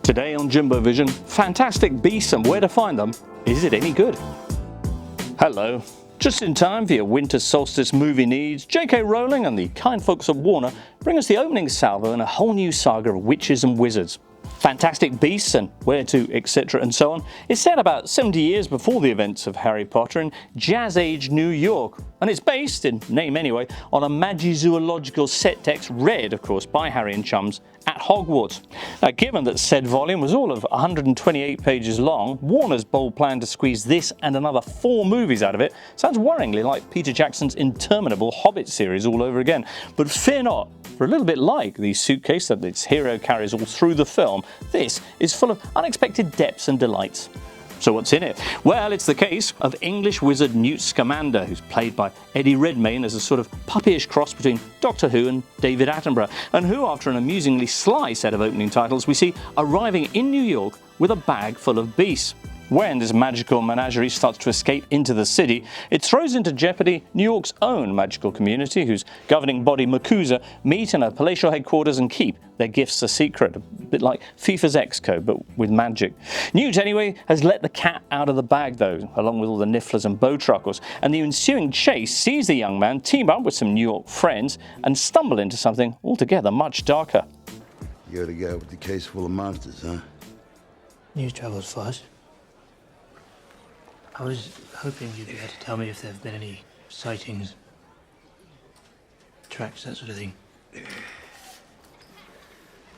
Today on JimboVision, fantastic beasts and where to find them. Is it any good? Hello. Just in time for your winter solstice movie needs, J.K. Rowling and the kind folks at Warner bring us the opening salvo in a whole new saga of witches and wizards. Fantastic Beasts and Where to, etc. and so on is set about 70 years before the events of Harry Potter in Jazz Age New York, and it's based, in name anyway, on a magizoological set text read, of course, by Harry and chums at Hogwarts. Now, given that said volume was all of 128 pages long, Warner's bold plan to squeeze this and another 4 movies out of it sounds worryingly like Peter Jackson's interminable Hobbit series all over again. But fear not, for a little bit like the suitcase that its hero carries all through the film, this is full of unexpected depths and delights. So what's in it? Well, it's the case of English wizard Newt Scamander, who's played by Eddie Redmayne as a sort of puppyish cross between Doctor Who and David Attenborough, and who, after an amusingly sly set of opening titles, we see arriving in New York with a bag full of beasts. When this magical menagerie starts to escape into the city, it throws into jeopardy New York's own magical community, whose governing body MACUSA meet in a palatial headquarters and keep their gifts a secret, a bit like FIFA's Xcode, but with magic. Newt, anyway, has let the cat out of the bag, though, along with all the nifflers and bowtruckles, and the ensuing chase sees the young man team up with some New York friends and stumble into something altogether much darker. You're the guy with the case full of monsters, huh? News travels fast. I was hoping you'd be able to tell me if there have been any sightings, tracks, that sort of thing.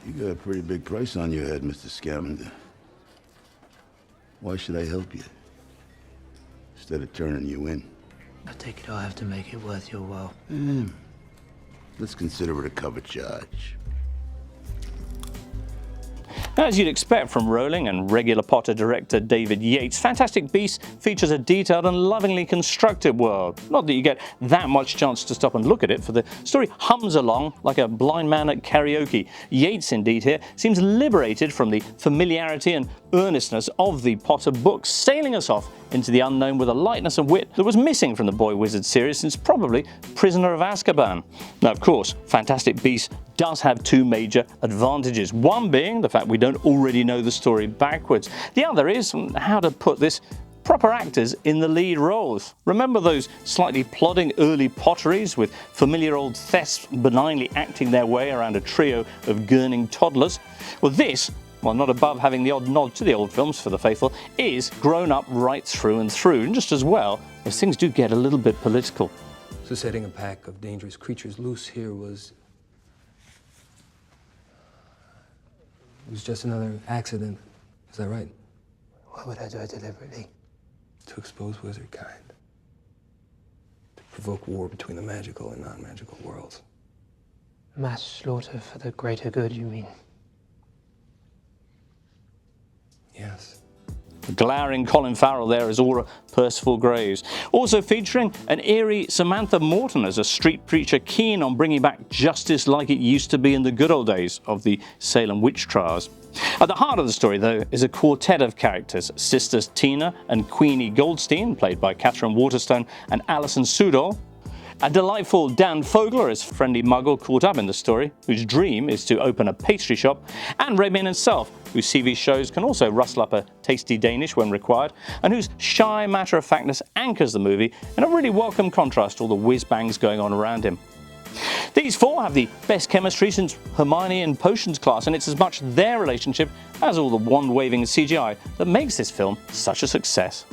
You got a pretty big price on your head, Mr. Scamander. Why should I help you? Instead of turning you in. I take it I'll have to make it worth your while. Let's consider it a covered charge. As you'd expect from Rowling and regular Potter director David Yates, Fantastic Beasts features a detailed and lovingly constructed world. Not that you get that much chance to stop and look at it, for the story hums along like a blind man at karaoke. Yates, indeed, here seems liberated from the familiarity and earnestness of the Potter books, sailing us off into the unknown with a lightness and wit that was missing from the Boy Wizard series since probably Prisoner of Azkaban. Now, of course, Fantastic Beasts does have 2 major advantages. One being the fact we don't already know the story backwards. The other is, how to put this, proper actors in the lead roles. Remember those slightly plodding early Potteries with familiar old thefts benignly acting their way around a trio of gurning toddlers? Well, this, while not above having the odd nod to the old films for the faithful, is grown up right through and through, and just as well as things do get a little bit political. So setting a pack of dangerous creatures loose here was just another accident. Is that right? Why would I do it deliberately? To expose wizard kind. To provoke war between the magical and non-magical worlds. Mass slaughter for the greater good, you mean? Yes. The glowering Colin Farrell there as Aura Percival Graves. Also featuring an eerie Samantha Morton as a street preacher keen on bringing back justice like it used to be in the good old days of the Salem witch trials. At the heart of the story, though, is a quartet of characters: sisters Tina and Queenie Goldstein, played by Catherine Waterstone and Alison Sudol. A delightful Dan Fogler as friendly muggle caught up in the story, whose dream is to open a pastry shop, and Redmayne himself, whose CV shows can also rustle up a tasty Danish when required, and whose shy matter-of-factness anchors the movie in a really welcome contrast to all the whiz-bangs going on around him. These 4 have the best chemistry since Hermione in Potions class, and it's as much their relationship as all the wand-waving CGI that makes this film such a success.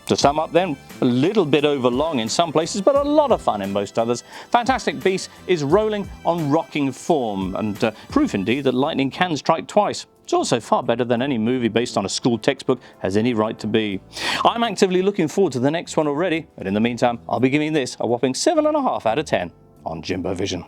To sum up then, a little bit overlong in some places, but a lot of fun in most others, Fantastic Beasts is rolling on rocking form, and proof indeed that lightning can strike twice. It's also far better than any movie based on a school textbook has any right to be. I'm actively looking forward to the next one already, but in the meantime, I'll be giving this a whopping 7.5 out of 10 on JimboVision.